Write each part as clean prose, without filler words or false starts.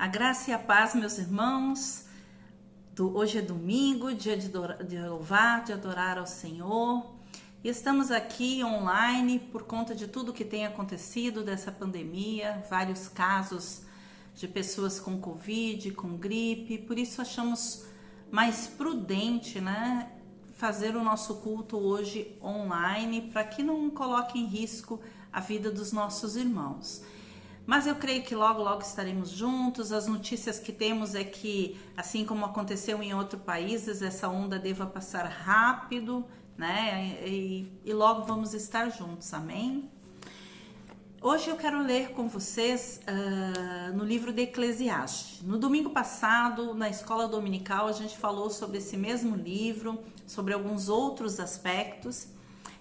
A graça e a paz, meus irmãos. Hoje é domingo, dia de louvar, de adorar ao Senhor. E estamos aqui online por conta de tudo que tem acontecido dessa pandemia, vários casos de pessoas com Covid, com gripe. Por isso achamos mais prudente, fazer o nosso culto hoje online, para que não coloque em risco a vida dos nossos irmãos. Mas eu creio que logo estaremos juntos. As notícias que temos é que, assim como aconteceu em outros países, essa onda deva passar rápido, E logo vamos estar juntos, amém? Hoje eu quero ler com vocês no livro de Eclesiastes. No domingo passado, na escola dominical, a gente falou sobre esse mesmo livro, sobre alguns outros aspectos.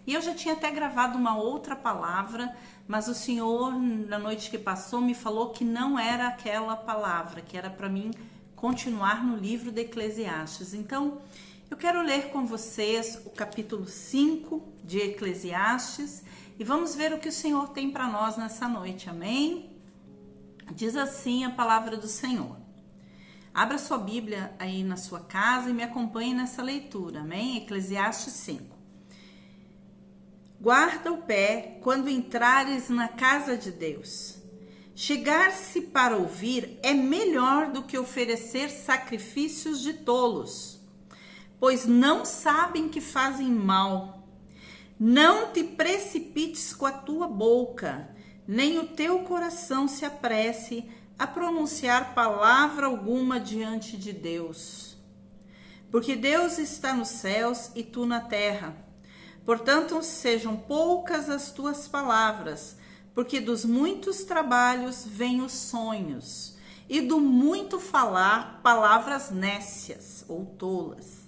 E eu já tinha até gravado uma outra palavra, mas o Senhor, na noite que passou, me falou que não era aquela palavra, que era para mim continuar no livro de Eclesiastes. Então, eu quero ler com vocês o capítulo 5 de Eclesiastes e vamos ver o que o Senhor tem para nós nessa noite, amém? Diz assim a palavra do Senhor. Abra sua Bíblia aí na sua casa e me acompanhe nessa leitura, amém? Eclesiastes 5. Guarda o pé quando entrares na casa de Deus. Chegar-se para ouvir é melhor do que oferecer sacrifícios de tolos, pois não sabem que fazem mal. Não te precipites com a tua boca, nem o teu coração se apresse a pronunciar palavra alguma diante de Deus. Porque Deus está nos céus e tu na terra. Portanto, sejam poucas as tuas palavras, porque dos muitos trabalhos vêm os sonhos, e do muito falar, palavras nécias ou tolas.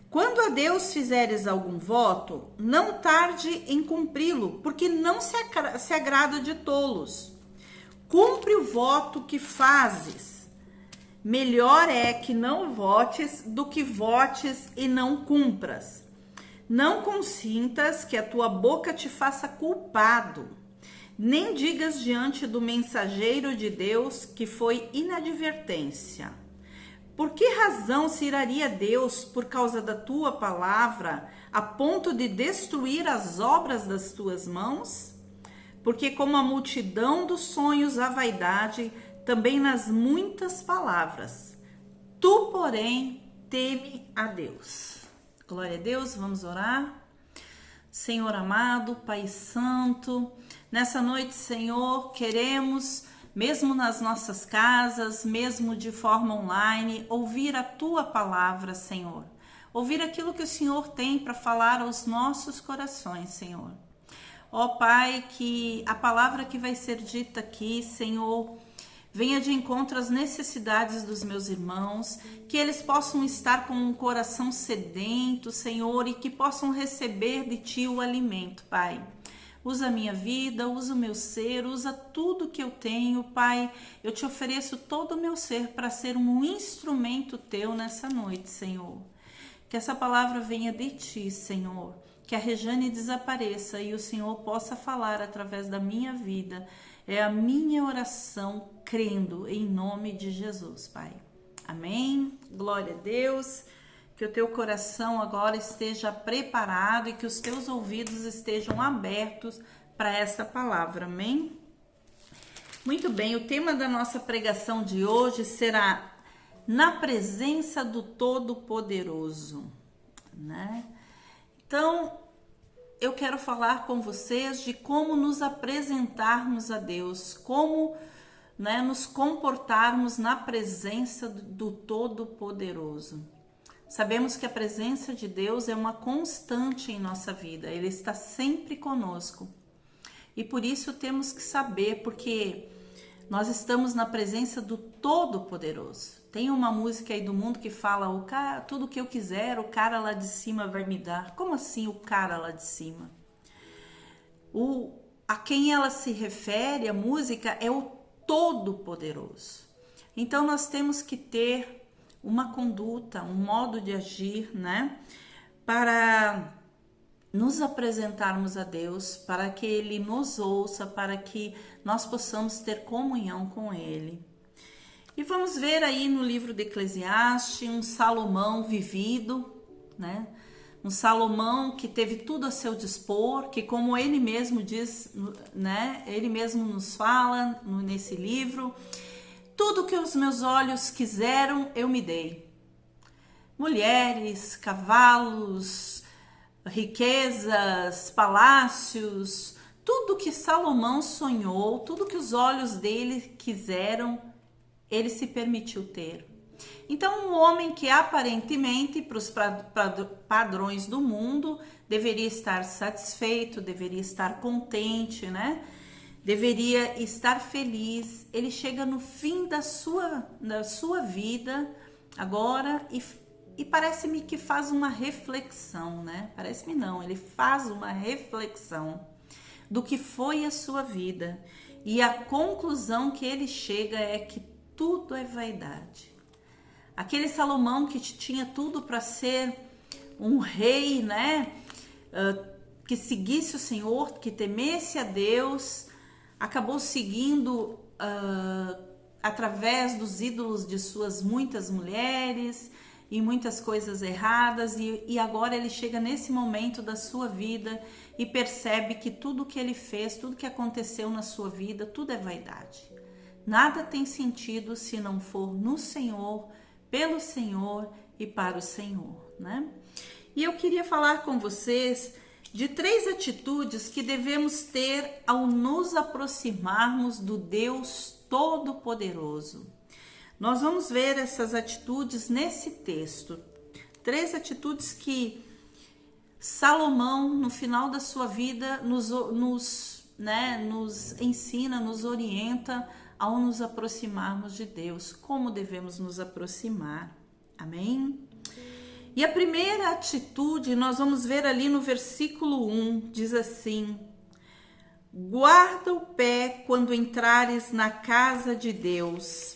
Quando a Deus fizeres algum voto, não tarde em cumpri-lo, porque não se agrada de tolos. Cumpre o voto que fazes. Melhor é que não votes do que votes e não cumpras. Não consintas que a tua boca te faça culpado, nem digas diante do mensageiro de Deus que foi inadvertência. Por que razão se iraria Deus por causa da tua palavra, a ponto de destruir as obras das tuas mãos? Porque como a multidão dos sonhos há vaidade, também nas muitas palavras. Tu, porém, teme a Deus. Glória a Deus, vamos orar. Senhor amado, Pai Santo, nessa noite, Senhor, queremos, mesmo nas nossas casas, mesmo de forma online, ouvir a Tua palavra, Senhor. Ouvir aquilo que o Senhor tem para falar aos nossos corações, Senhor. Ó Pai, que a palavra que vai ser dita aqui, Senhor, venha de encontro às necessidades dos meus irmãos, que eles possam estar com um coração sedento, Senhor, e que possam receber de Ti o alimento, Pai. Usa a minha vida, usa o meu ser, usa tudo que eu tenho, Pai. Eu te ofereço todo o meu ser para ser um instrumento Teu nessa noite, Senhor. Que essa palavra venha de Ti, Senhor. Que a Rejane desapareça e o Senhor possa falar através da minha vida. É a minha oração, crendo em nome de Jesus, Pai. Amém? Glória a Deus. Que o teu coração agora esteja preparado e que os teus ouvidos estejam abertos para essa palavra. Amém? Muito bem, o tema da nossa pregação de hoje será Na Presença do Todo-Poderoso, Então, eu quero falar com vocês de como nos apresentarmos a Deus, como nos comportarmos na presença do Todo-Poderoso. Sabemos que a presença de Deus é uma constante em nossa vida, Ele está sempre conosco. E por isso temos que saber, porque nós estamos na presença do Todo-Poderoso. Tem uma música aí do mundo que fala, tudo que eu quiser, o cara lá de cima vai me dar. Como assim o cara lá de cima? A quem ela se refere, a música, é o Todo-Poderoso. Então nós temos que ter uma conduta, um modo de agir, para nos apresentarmos a Deus, para que Ele nos ouça, para que nós possamos ter comunhão com Ele. E vamos ver aí no livro de Eclesiastes um Salomão vivido, né? Um Salomão que teve tudo a seu dispor, que como ele mesmo diz, né? Ele mesmo nos fala nesse livro, tudo que os meus olhos quiseram, eu me dei. Mulheres, cavalos, riquezas, palácios, tudo que Salomão sonhou, tudo que os olhos dele quiseram, ele se permitiu ter. Então, um homem que aparentemente, para os padrões do mundo, deveria estar satisfeito, deveria estar contente, né? Deveria estar feliz. Ele chega no fim da sua vida agora e parece-me que faz uma reflexão, né? Parece-me não, ele faz uma reflexão do que foi a sua vida. E a conclusão que ele chega é que tudo é vaidade. Aquele Salomão que tinha tudo para ser um rei, né? Que seguisse o Senhor, que temesse a Deus, acabou seguindo através dos ídolos de suas muitas mulheres e muitas coisas erradas, e agora ele chega nesse momento da sua vida e percebe que tudo que ele fez, tudo que aconteceu na sua vida, tudo é vaidade. Nada tem sentido se não for no Senhor, pelo Senhor e para o Senhor, né? E eu queria falar com vocês de 3 atitudes que devemos ter ao nos aproximarmos do Deus Todo-Poderoso. Nós vamos ver essas atitudes nesse texto. 3 atitudes que Salomão, no final da sua vida, nos ensina, nos orienta ao nos aproximarmos de Deus. Como devemos nos aproximar? Amém? E a primeira atitude, nós vamos ver ali no versículo 1, diz assim: guarda o pé quando entrares na casa de Deus.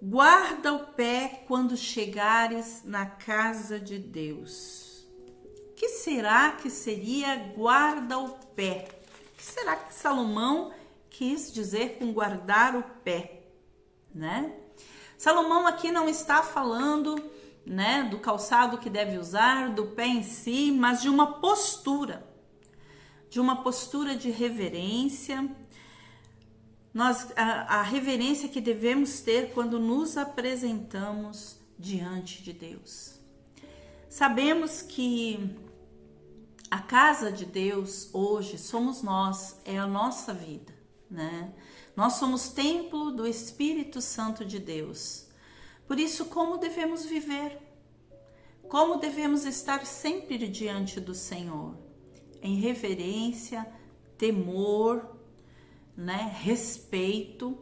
Guarda o pé quando chegares na casa de Deus. O que será que seria guarda o pé? O que será que Salomão quis dizer com guardar o pé, né? Salomão aqui não está falando, né, do calçado que deve usar, do pé em si, mas de uma postura de reverência. A reverência que devemos ter quando nos apresentamos diante de Deus. Sabemos que a casa de Deus hoje somos nós, é a nossa vida, né? Nós somos templo do Espírito Santo de Deus. Por isso, como devemos viver? Como devemos estar sempre diante do Senhor? Em reverência, temor, né? Respeito,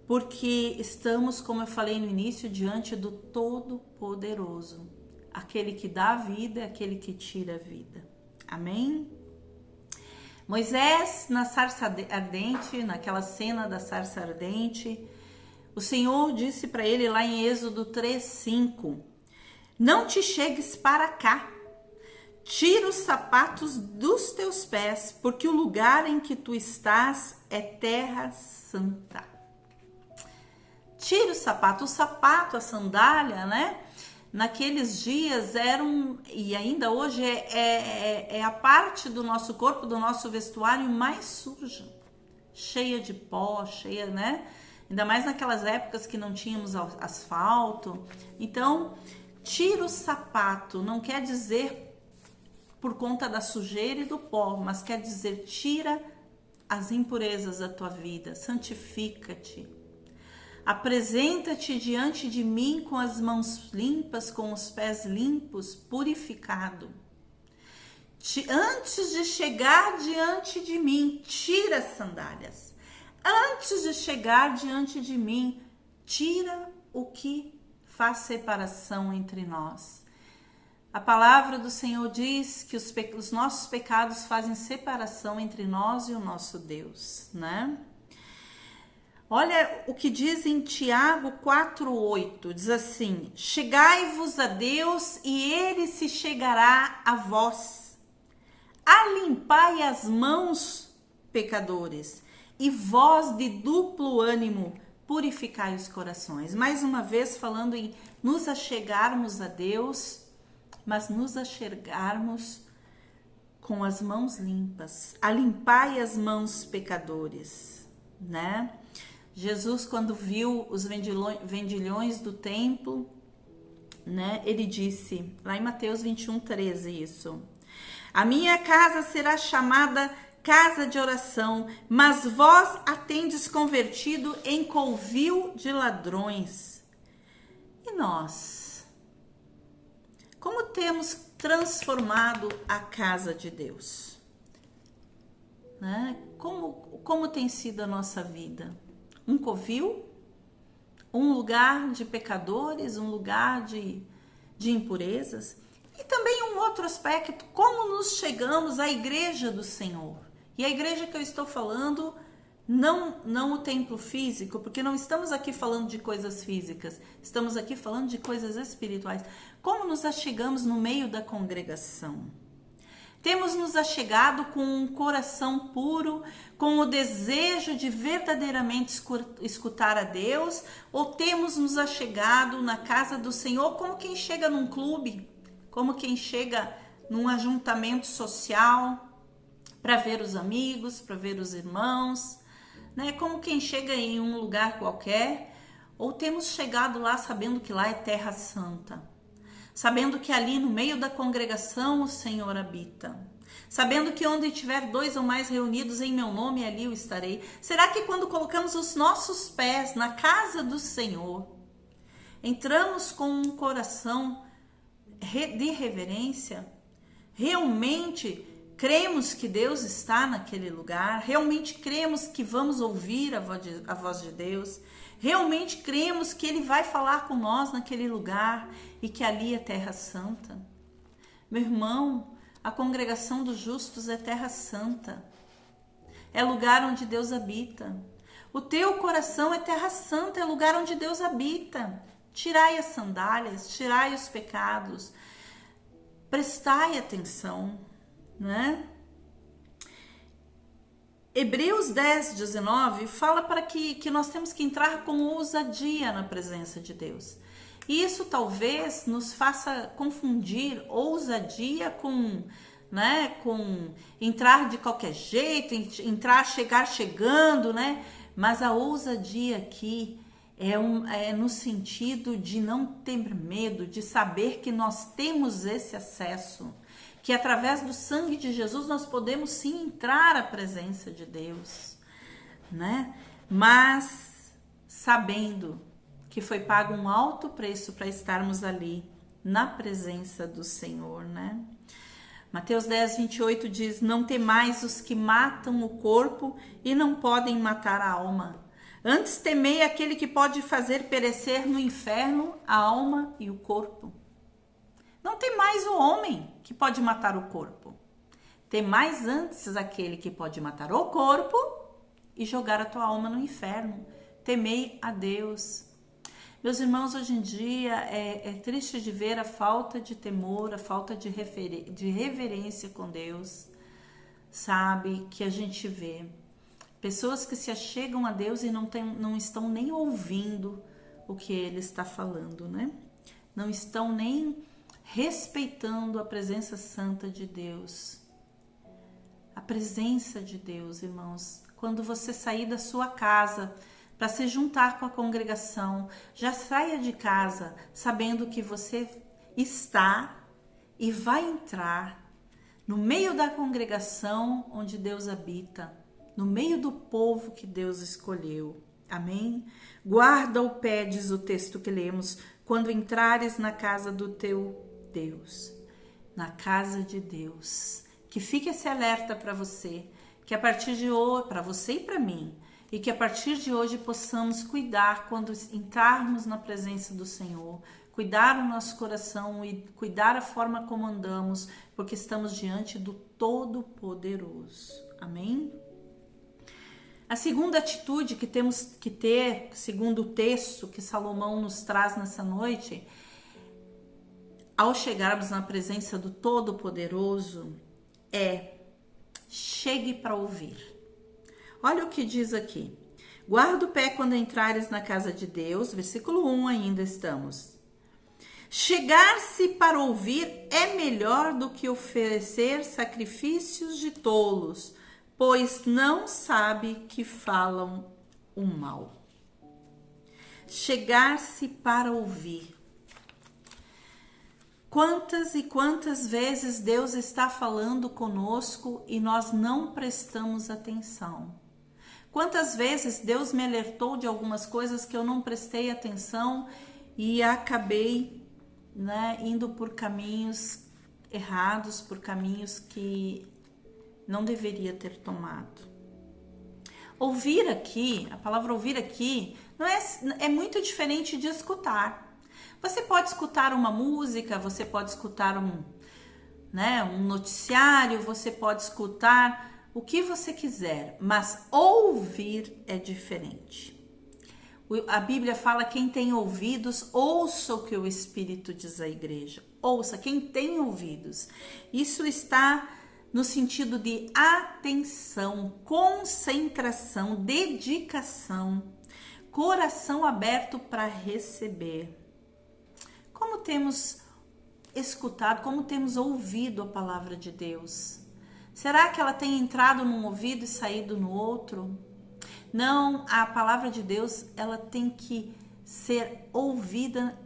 porque estamos, como eu falei no início, diante do Todo-Poderoso, aquele que dá a vida, aquele que tira a vida. Amém? Moisés, na sarça ardente, naquela cena da sarça ardente, o Senhor disse para ele lá em Êxodo 3:5: não te chegues para cá, tira os sapatos dos teus pés, porque o lugar em que tu estás é terra santa. Tira o sapato, a sandália, né? Naqueles dias eram, e ainda hoje é a parte do nosso corpo, do nosso vestuário mais suja, cheia de pó, cheia, né? Ainda mais naquelas épocas que não tínhamos asfalto. Então, tira o sapato, não quer dizer por conta da sujeira e do pó, mas quer dizer tira as impurezas da tua vida, santifica-te. Apresenta-te diante de mim com as mãos limpas, com os pés limpos, purificado. Antes de chegar diante de mim, tira as sandálias. Antes de chegar diante de mim, tira o que faz separação entre nós. A palavra do Senhor diz que os nossos pecados fazem separação entre nós e o nosso Deus, né? Olha o que diz em Tiago 4:8, diz assim: chegai-vos a Deus e ele se chegará a vós. Alimpai as mãos, pecadores, e vós de duplo ânimo, purificai os corações. Mais uma vez falando em nos achegarmos a Deus, mas nos achegarmos com as mãos limpas. Alimpai as mãos, pecadores, né? Jesus, quando viu os vendilhões do templo, né? Ele disse, lá em Mateus 21:13, isso. A minha casa será chamada casa de oração, mas vós a tendes convertido em covil de ladrões. E nós? Como temos transformado a casa de Deus? Né? Como tem sido a nossa vida? Um covil? Um lugar de pecadores? Um lugar de impurezas? E também um outro aspecto, como nos chegamos à igreja do Senhor? E a igreja que eu estou falando, não o templo físico, porque não estamos aqui falando de coisas físicas, estamos aqui falando de coisas espirituais. Como nos achegamos no meio da congregação? Temos nos achegado com um coração puro, com o desejo de verdadeiramente escutar a Deus, ou temos nos achegado na casa do Senhor como quem chega num clube, como quem chega num ajuntamento social, para ver os amigos, para ver os irmãos, né? Como quem chega em um lugar qualquer, ou temos chegado lá sabendo que lá é terra santa, sabendo que ali no meio da congregação o Senhor habita, sabendo que onde tiver 2 ou mais reunidos em meu nome, ali eu estarei. Será que quando colocamos os nossos pés na casa do Senhor, entramos com um coração de reverência? Realmente cremos que Deus está naquele lugar? Realmente cremos que vamos ouvir a voz de Deus? Realmente cremos que Ele vai falar com nós naquele lugar e que ali é terra santa? Meu irmão, a congregação dos justos é terra santa. É lugar onde Deus habita. O teu coração é terra santa, é lugar onde Deus habita. Tirai as sandálias, tirai os pecados. Prestai atenção, né? Hebreus 10:19 fala para que nós temos que entrar com ousadia na presença de Deus. E isso talvez nos faça confundir ousadia com entrar de qualquer jeito, chegar chegando, né? Mas a ousadia aqui é no sentido de não ter medo, de saber que nós temos esse acesso, que através do sangue de Jesus nós podemos sim entrar à presença de Deus, né? Mas sabendo que foi pago um alto preço para estarmos ali na presença do Senhor, né? Mateus 10:28 diz: não temais os que matam o corpo e não podem matar a alma. Antes temei aquele que pode fazer perecer no inferno a alma e o corpo. Não temais o homem que pode matar o corpo. Temais antes aquele que pode matar o corpo e jogar a tua alma no inferno. Temei a Deus. Meus irmãos, hoje em dia é triste de ver a falta de temor, a falta de reverência com Deus, sabe? Que a gente vê. Pessoas que se achegam a Deus e não estão nem ouvindo o que Ele está falando, né? Não estão nem respeitando a presença santa de Deus. A presença de Deus, irmãos. Quando você sair da sua casa para se juntar com a congregação, já saia de casa sabendo que você está e vai entrar no meio da congregação onde Deus habita, no meio do povo que Deus escolheu. Amém? Guarda o pé, diz o texto que lemos, quando entrares na casa do teu Deus, na casa de Deus. Que fique esse alerta para você, que a partir de hoje, para você e para mim, e que a partir de hoje possamos cuidar quando entrarmos na presença do Senhor, cuidar o nosso coração e cuidar a forma como andamos, porque estamos diante do Todo-Poderoso. Amém? A segunda atitude que temos que ter, segundo o texto que Salomão nos traz nessa noite, ao chegarmos na presença do Todo-Poderoso, é chegue para ouvir. Olha o que diz aqui. Guarda o pé quando entrares na casa de Deus. Versículo 1 ainda estamos. Chegar-se para ouvir é melhor do que oferecer sacrifícios de tolos, pois não sabe que falam o mal. Chegar-se para ouvir. Quantas e quantas vezes Deus está falando conosco e nós não prestamos atenção? Quantas vezes Deus me alertou de algumas coisas que eu não prestei atenção e acabei, indo por caminhos errados, por caminhos que não deveria ter tomado. Ouvir aqui, a palavra ouvir aqui, é muito diferente de escutar. Você pode escutar uma música, você pode escutar um noticiário, você pode escutar o que você quiser, mas ouvir é diferente. A Bíblia fala: quem tem ouvidos, ouça o que o Espírito diz à igreja. Ouça, quem tem ouvidos. Isso está no sentido de atenção, concentração, dedicação, coração aberto para receber. Como temos escutado, como temos ouvido a palavra de Deus? Será que ela tem entrado num ouvido e saído no outro? Não, a palavra de Deus, ela tem que ser ouvida,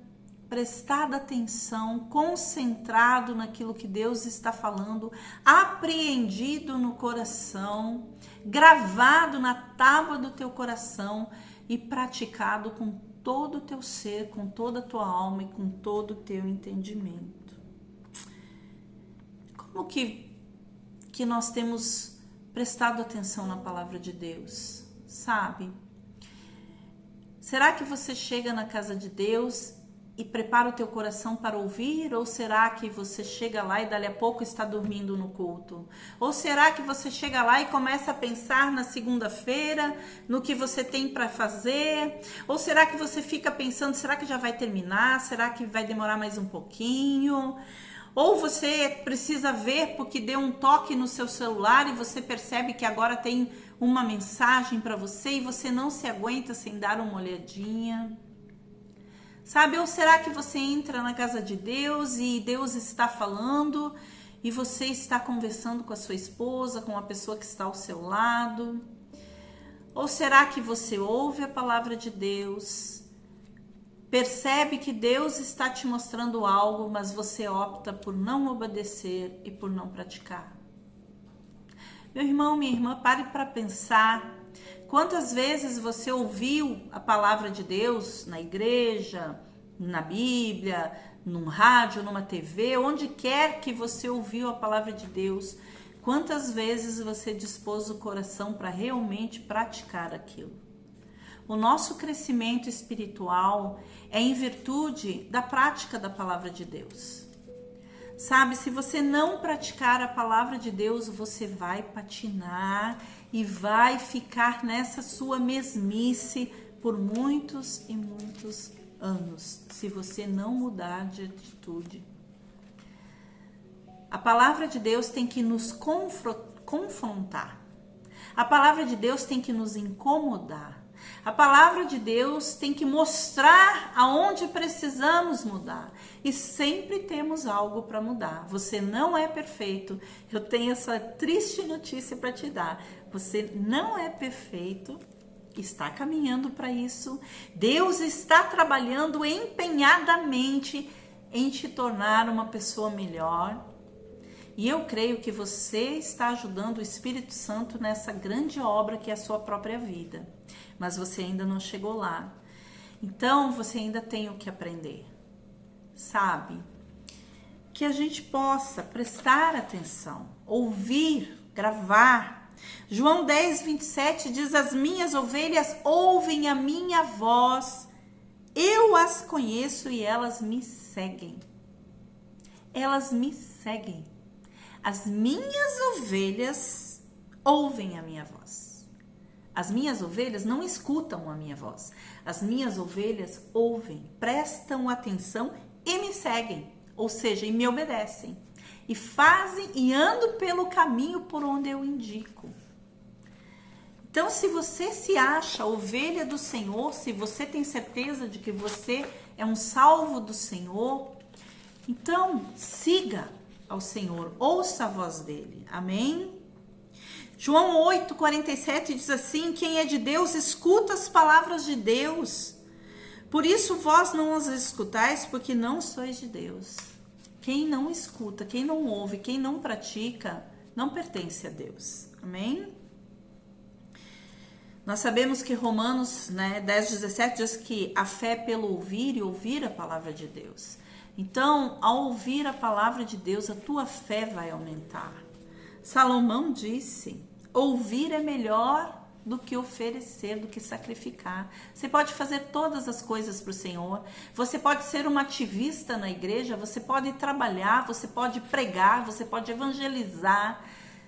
prestada atenção, concentrado naquilo que Deus está falando, apreendido no coração, gravado na tábua do teu coração e praticado com todo o teu ser, com toda a tua alma e com todo o teu entendimento. Como que nós temos prestado atenção na palavra de Deus? Sabe? Será que você chega na casa de Deus e prepara o teu coração para ouvir? Ou será que você chega lá e dali a pouco está dormindo no culto? Ou será que você chega lá e começa a pensar na segunda-feira, no que você tem para fazer? Ou será que você fica pensando, será que já vai terminar? Será que vai demorar mais um pouquinho? Ou você precisa ver porque deu um toque no seu celular e você percebe que agora tem uma mensagem para você e você não se aguenta sem dar uma olhadinha? Sabe, ou será que você entra na casa de Deus e Deus está falando e você está conversando com a sua esposa, com a pessoa que está ao seu lado? Ou será que você ouve a palavra de Deus, percebe que Deus está te mostrando algo, mas você opta por não obedecer e por não praticar? Meu irmão, minha irmã, pare para pensar. Quantas vezes você ouviu a palavra de Deus na igreja, na Bíblia, num rádio, numa TV, onde quer que você ouviu a palavra de Deus? Quantas vezes você dispôs o coração para realmente praticar aquilo? O nosso crescimento espiritual é em virtude da prática da palavra de Deus. Sabe, se você não praticar a palavra de Deus, você vai patinar e vai ficar nessa sua mesmice por muitos e muitos anos, se você não mudar de atitude. A palavra de Deus tem que nos confrontar. A palavra de Deus tem que nos incomodar. A palavra de Deus tem que mostrar aonde precisamos mudar. E sempre temos algo para mudar. Você não é perfeito. Eu tenho essa triste notícia para te dar. Você não é perfeito. Está caminhando para isso. Deus está trabalhando empenhadamente em te tornar uma pessoa melhor. E eu creio que você está ajudando o Espírito Santo nessa grande obra que é a sua própria vida. Mas você ainda não chegou lá. Então, você ainda tem o que aprender. Sabe? Que a gente possa prestar atenção, ouvir, gravar. João 10, 27 diz: as minhas ovelhas ouvem a minha voz, eu as conheço e elas me seguem. Elas me seguem. As minhas ovelhas ouvem a minha voz. As minhas ovelhas não escutam a minha voz. As minhas ovelhas ouvem, prestam atenção e me seguem. Ou seja, e me obedecem. E fazem e andam pelo caminho por onde eu indico. Então, se você se acha ovelha do Senhor, se você tem certeza de que você é um salvo do Senhor, então siga ao Senhor, ouça a voz dele. Amém? João 8,47 diz assim: quem é de Deus, escuta as palavras de Deus. Por isso vós não as escutais, porque não sois de Deus. Quem não escuta, quem não ouve, quem não pratica, não pertence a Deus. Amém? Nós sabemos que Romanos 10,17 diz que a fé é pelo ouvir e ouvir a palavra de Deus. Então, ao ouvir a palavra de Deus, a tua fé vai aumentar. Salomão disse: ouvir é melhor do que oferecer, do que sacrificar. Você pode fazer todas as coisas para o Senhor. Você pode ser uma ativista na igreja, você pode trabalhar, você pode pregar, você pode evangelizar.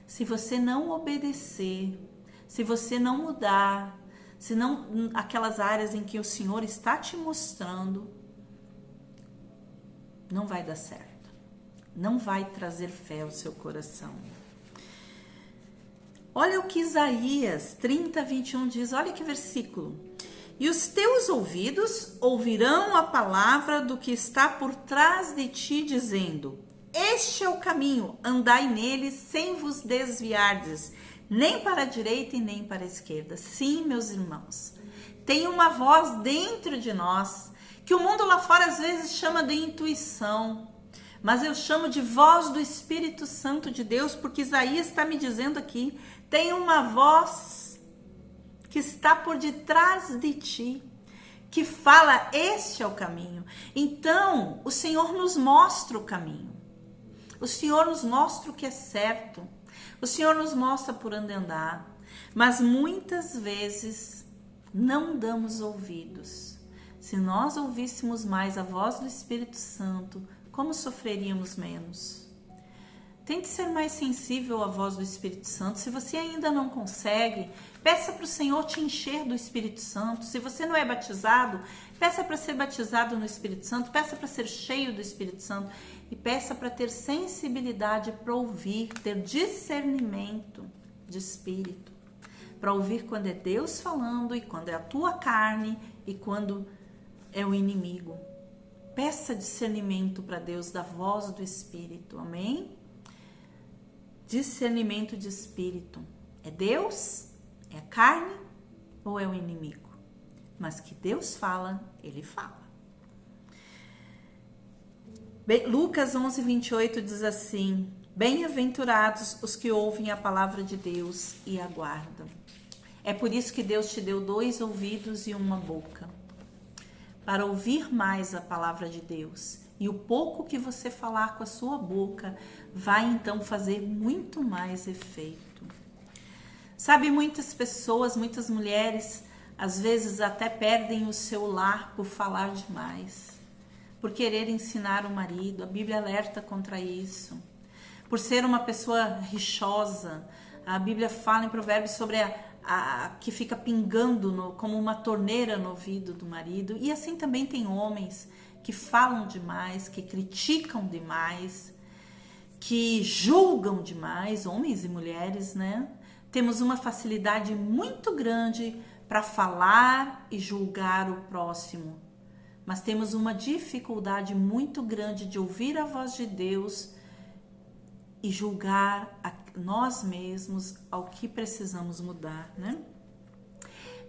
Se você não obedecer, se você não mudar, se não aquelas áreas em que o Senhor está te mostrando, não vai dar certo. Não vai trazer fé ao seu coração. Olha o que Isaías 30:21 diz, olha que versículo. E os teus ouvidos ouvirão a palavra do que está por trás de ti, dizendo: este é o caminho, andai nele sem vos desviardes, nem para a direita e nem para a esquerda. Sim, meus irmãos, tem uma voz dentro de nós, que o mundo lá fora às vezes chama de intuição, mas eu chamo de voz do Espírito Santo de Deus, porque Isaías está me dizendo aqui, tem uma voz que está por detrás de ti, que fala, este é o caminho. Então, o Senhor nos mostra o caminho. O Senhor nos mostra o que é certo. O Senhor nos mostra por onde andar. Mas muitas vezes não damos ouvidos. Se nós ouvíssemos mais a voz do Espírito Santo, como sofreríamos menos? Tente ser mais sensível à voz do Espírito Santo. Se você ainda não consegue, peça para o Senhor te encher do Espírito Santo. Se você não é batizado, peça para ser batizado no Espírito Santo. Peça para ser cheio do Espírito Santo. E peça para ter sensibilidade para ouvir, ter discernimento de espírito. Para ouvir quando é Deus falando e quando é a tua carne e quando é o inimigo. Peça discernimento para Deus da voz do Espírito. Amém? Discernimento de espírito. É Deus? É a carne? Ou é o inimigo? Mas que Deus fala, Ele fala. Lucas 11:28 diz assim: bem-aventurados os que ouvem a palavra de Deus e aguardam. É por isso que Deus te deu 2 ouvidos e uma boca, para ouvir mais a palavra de Deus. E o pouco que você falar com a sua boca vai então fazer muito mais efeito. Sabe, muitas pessoas, muitas mulheres, às vezes até perdem o seu lar por falar demais, por querer ensinar o marido. A Bíblia alerta contra isso. Por ser uma pessoa rixosa. A Bíblia fala em Provérbios sobre a que fica pingando como uma torneira no ouvido do marido. E assim também tem homens que falam demais, que criticam demais, que julgam demais, homens e mulheres, né? Temos uma facilidade muito grande para falar e julgar o próximo, mas temos uma dificuldade muito grande de ouvir a voz de Deus e julgar a nós mesmos ao que precisamos mudar, né?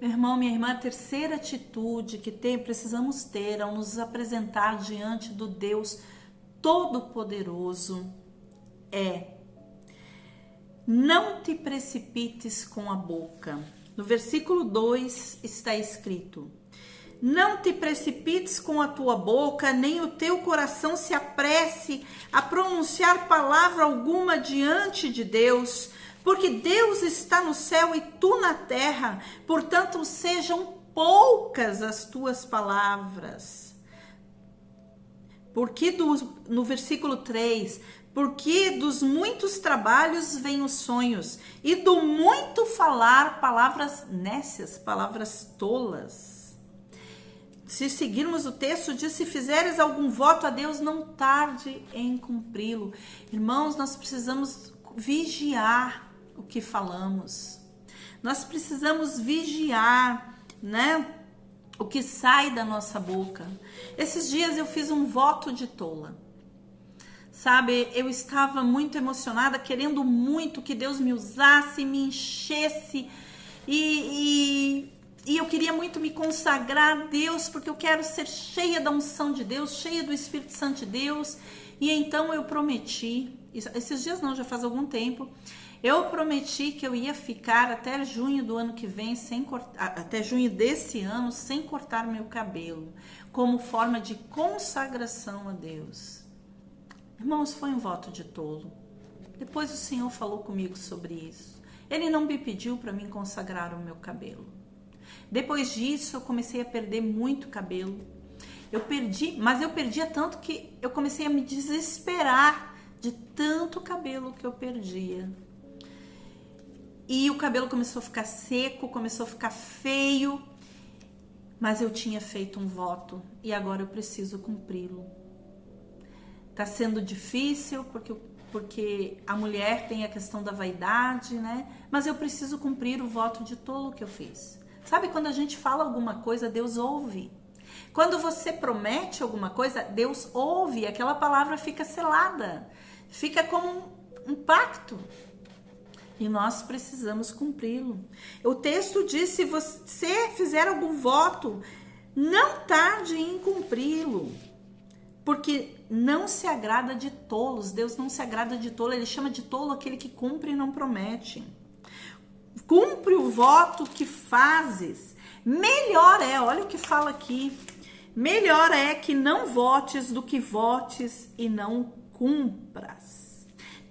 Meu irmão, minha irmã, a terceira atitude que precisamos ter ao nos apresentar diante do Deus Todo-Poderoso é: não te precipites com a boca. No versículo 2 está escrito: não te precipites com a tua boca, nem o teu coração se apresse a pronunciar palavra alguma diante de Deus, porque Deus está no céu e tu na terra, portanto sejam poucas as tuas palavras. Porque no versículo 3, porque dos muitos trabalhos vêm os sonhos, e do muito falar palavras nécias, palavras tolas. Se seguirmos o texto, diz: se fizeres algum voto a Deus, não tarde em cumpri-lo. Irmãos, nós precisamos vigiar o que falamos. Nós precisamos vigiar, né? O que sai da nossa boca. Esses dias eu fiz um voto de tola. Sabe, eu estava muito emocionada, querendo muito que Deus me usasse, me enchesse. E eu queria muito me consagrar a Deus, porque eu quero ser cheia da unção de Deus, cheia do Espírito Santo de Deus. E então eu prometi, esses dias não, já faz algum tempo, eu prometi que eu ia ficar até junho do ano que vem, até junho desse ano, sem cortar meu cabelo, como forma de consagração a Deus. Irmãos, foi um voto de tolo. Depois o Senhor falou comigo sobre isso. Ele não me pediu para mim consagrar o meu cabelo. Depois disso, eu comecei a perder muito cabelo. Mas eu perdia tanto que eu comecei a me desesperar de tanto cabelo que eu perdia. E o cabelo começou a ficar seco, começou a ficar feio. Mas eu tinha feito um voto e agora eu preciso cumpri-lo. Tá sendo difícil porque a mulher tem a questão da vaidade, né? Mas eu preciso cumprir o voto de tolo que eu fiz. Sabe, quando a gente fala alguma coisa, Deus ouve. Quando você promete alguma coisa, Deus ouve. Aquela palavra fica selada. Fica como um pacto. E nós precisamos cumpri-lo. O texto diz, se você fizer algum voto, não tarde em cumpri-lo. Porque não se agrada de tolos. Deus não se agrada de tolo. Ele chama de tolo aquele que cumpre e não promete. Cumpre o voto que fazes. Melhor é, olha o que fala aqui. Melhor é que não votes do que votes e não cumpras.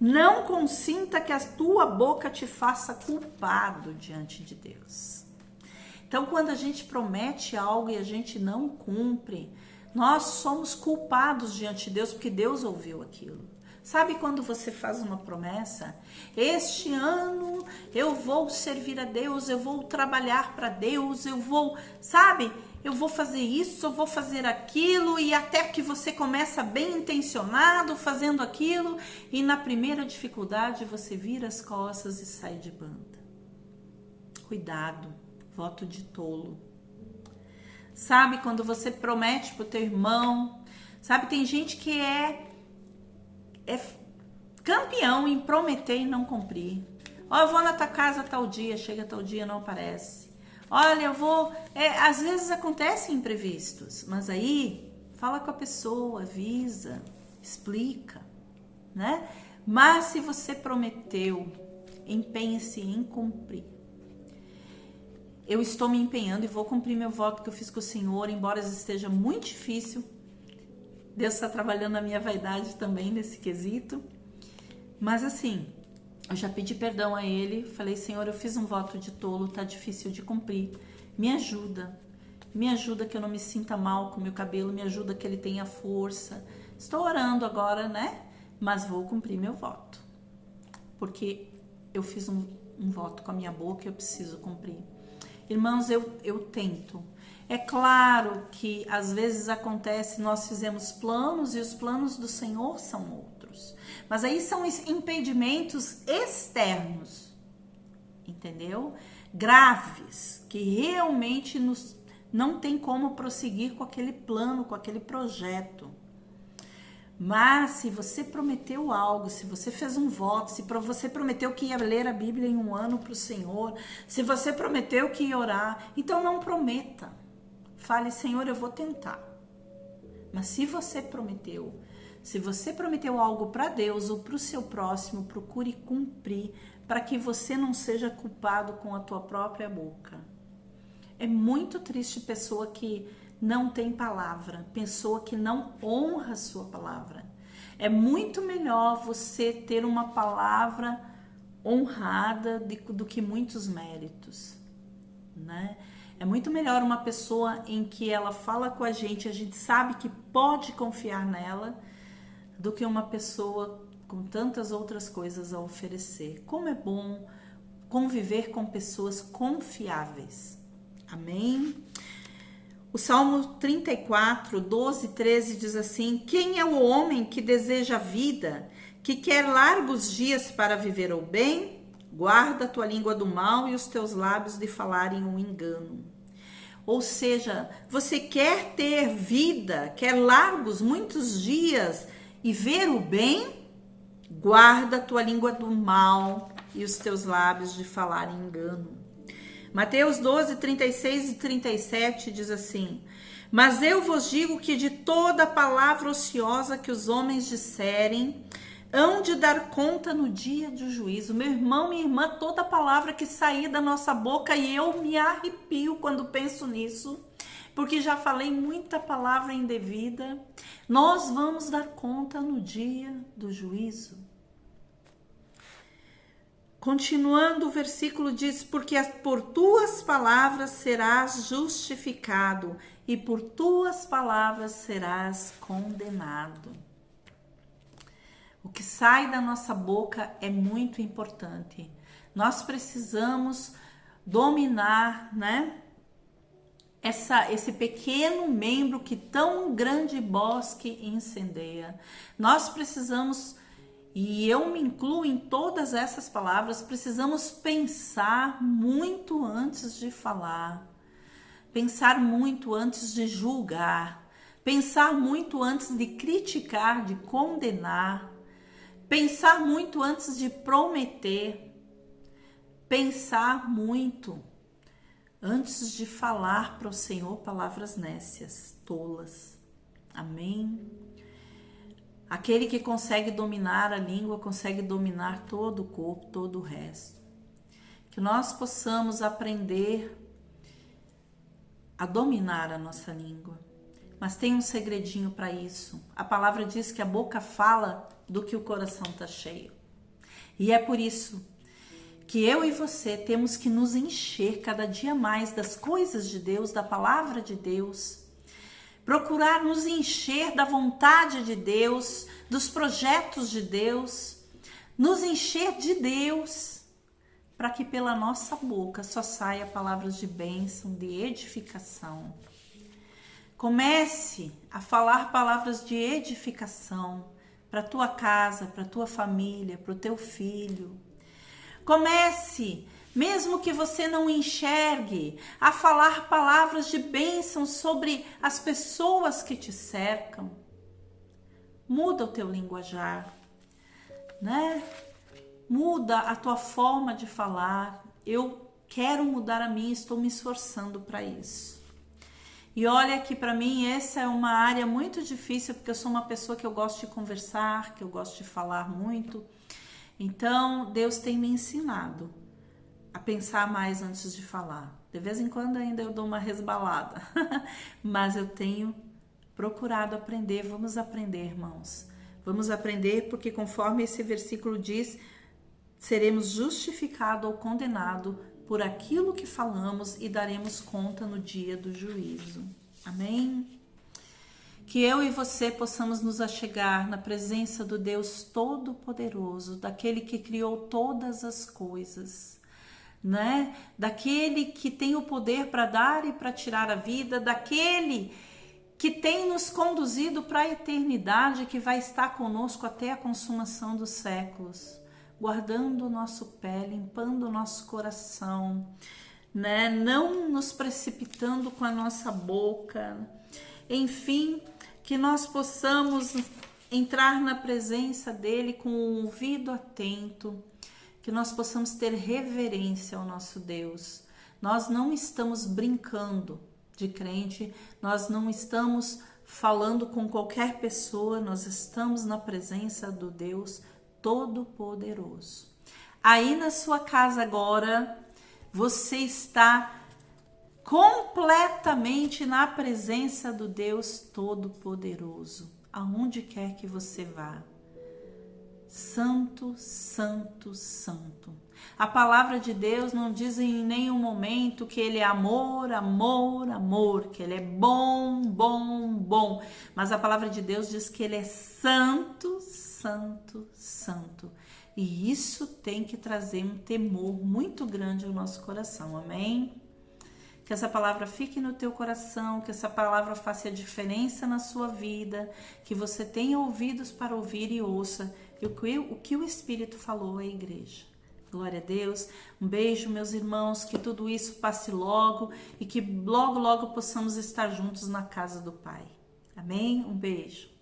Não consinta que a tua boca te faça culpado diante de Deus. Então, quando a gente promete algo e a gente não cumpre, nós somos culpados diante de Deus, porque Deus ouviu aquilo. Sabe quando você faz uma promessa? Este ano eu vou servir a Deus, eu vou trabalhar para Deus, eu vou fazer isso, eu vou fazer aquilo, e até que você começa bem intencionado fazendo aquilo, e na primeira dificuldade você vira as costas e sai de banda. Cuidado, voto de tolo. Sabe, quando você promete pro teu irmão, sabe, tem gente que é campeão em prometer e não cumprir. Ó, eu vou na tua casa tal dia, chega tal dia, não aparece. Olha, eu vou... às vezes acontecem imprevistos, mas aí fala com a pessoa, avisa, explica, né? Mas se você prometeu, empenhe-se em cumprir. Eu estou me empenhando e vou cumprir meu voto que eu fiz com o Senhor, embora esteja muito difícil. Deus está trabalhando na minha vaidade também nesse quesito. Mas assim, eu já pedi perdão a Ele. Falei, Senhor, eu fiz um voto de tolo, tá difícil de cumprir. Me ajuda. Me ajuda que eu não me sinta mal com o meu cabelo. Me ajuda que Ele tenha força. Estou orando agora, né? Mas vou cumprir meu voto. Porque eu fiz um voto com a minha boca e eu preciso cumprir. Irmãos, eu tento. É claro que às vezes acontece, nós fizemos planos e os planos do Senhor são outros. Mas aí são impedimentos externos, entendeu? Graves, que realmente não tem como prosseguir com aquele plano, com aquele projeto. Mas se você prometeu algo, se você fez um voto, se você prometeu que ia ler a Bíblia em um ano para o Senhor, se você prometeu que ia orar, então não prometa. Fale, Senhor, eu vou tentar. Mas se você prometeu algo para Deus ou para o seu próximo, procure cumprir, para que você não seja culpado com a tua própria boca. É muito triste pessoa que não tem palavra, pessoa que não honra a sua palavra. É muito melhor você ter uma palavra honrada do que muitos méritos, né? É muito melhor uma pessoa em que ela fala com a gente sabe que pode confiar nela, do que uma pessoa com tantas outras coisas a oferecer. Como é bom conviver com pessoas confiáveis. Amém? O Salmo 34, 12, 13 diz assim: quem é o homem que deseja a vida, que quer largos dias para viver o bem? Guarda a tua língua do mal e os teus lábios de falarem um engano. Ou seja, você quer ter vida, quer largos, muitos dias e ver o bem? Guarda a tua língua do mal e os teus lábios de falarem engano. Mateus 12, 36 e 37 diz assim: Mas eu vos digo que de toda palavra ociosa que os homens disserem, hão de dar conta no dia do juízo. Meu irmão, minha irmã, toda palavra que sair da nossa boca, e eu me arrepio quando penso nisso, porque já falei muita palavra indevida, nós vamos dar conta no dia do juízo. Continuando, o versículo diz: Porque por tuas palavras serás justificado, e por tuas palavras serás condenado. O que sai da nossa boca é muito importante. Nós precisamos dominar, né? Esse pequeno membro que tão grande bosque incendeia. Nós precisamos, e eu me incluo em todas essas palavras, precisamos pensar muito antes de falar, pensar muito antes de julgar, pensar muito antes de criticar, de condenar, pensar muito antes de prometer, pensar muito antes de falar para o Senhor palavras nécias, tolas. Amém? Aquele que consegue dominar a língua, consegue dominar todo o corpo, todo o resto. Que nós possamos aprender a dominar a nossa língua. Mas tem um segredinho para isso. A palavra diz que a boca fala do que o coração está cheio. E é por isso que eu e você temos que nos encher cada dia mais das coisas de Deus, da palavra de Deus. Procurar nos encher da vontade de Deus, dos projetos de Deus. Nos encher de Deus, para que pela nossa boca só saia palavras de bênção, de edificação. Comece a falar palavras de edificação para a tua casa, para a tua família, para o teu filho. Comece, mesmo que você não enxergue, a falar palavras de bênção sobre as pessoas que te cercam. Muda o teu linguajar, né? Muda a tua forma de falar. Eu quero mudar a minha, estou me esforçando para isso. E olha que para mim essa é uma área muito difícil, porque eu sou uma pessoa que eu gosto de conversar, que eu gosto de falar muito. Então, Deus tem me ensinado a pensar mais antes de falar. De vez em quando ainda eu dou uma resbalada, mas eu tenho procurado aprender. Vamos aprender, irmãos. Vamos aprender, porque conforme esse versículo diz, seremos justificados ou condenados por aquilo que falamos e daremos conta no dia do juízo. Amém? Que eu e você possamos nos achegar na presença do Deus Todo-Poderoso, daquele que criou todas as coisas, né? Daquele que tem o poder para dar e para tirar a vida, daquele que tem nos conduzido para a eternidade, que vai estar conosco até a consumação dos séculos, guardando o nosso pé, limpando o nosso coração, né? Não nos precipitando com a nossa boca. Enfim, que nós possamos entrar na presença dele com um ouvido atento, que nós possamos ter reverência ao nosso Deus. Nós não estamos brincando de crente, nós não estamos falando com qualquer pessoa, nós estamos na presença do Deus Todo-Poderoso. Aí na sua casa agora, você está completamente na presença do Deus Todo-Poderoso, aonde quer que você vá. Santo, santo, santo. A palavra de Deus não diz em nenhum momento que ele é amor, amor, amor, que ele é bom, bom, bom. Mas a palavra de Deus diz que ele é santo, santo, santo. E isso tem que trazer um temor muito grande ao nosso coração, amém? Que essa palavra fique no teu coração, que essa palavra faça a diferença na sua vida, que você tenha ouvidos para ouvir e ouça o que o Espírito falou à igreja. Glória a Deus. Um beijo, meus irmãos, que tudo isso passe logo e que logo, logo possamos estar juntos na casa do Pai. Amém? Um beijo.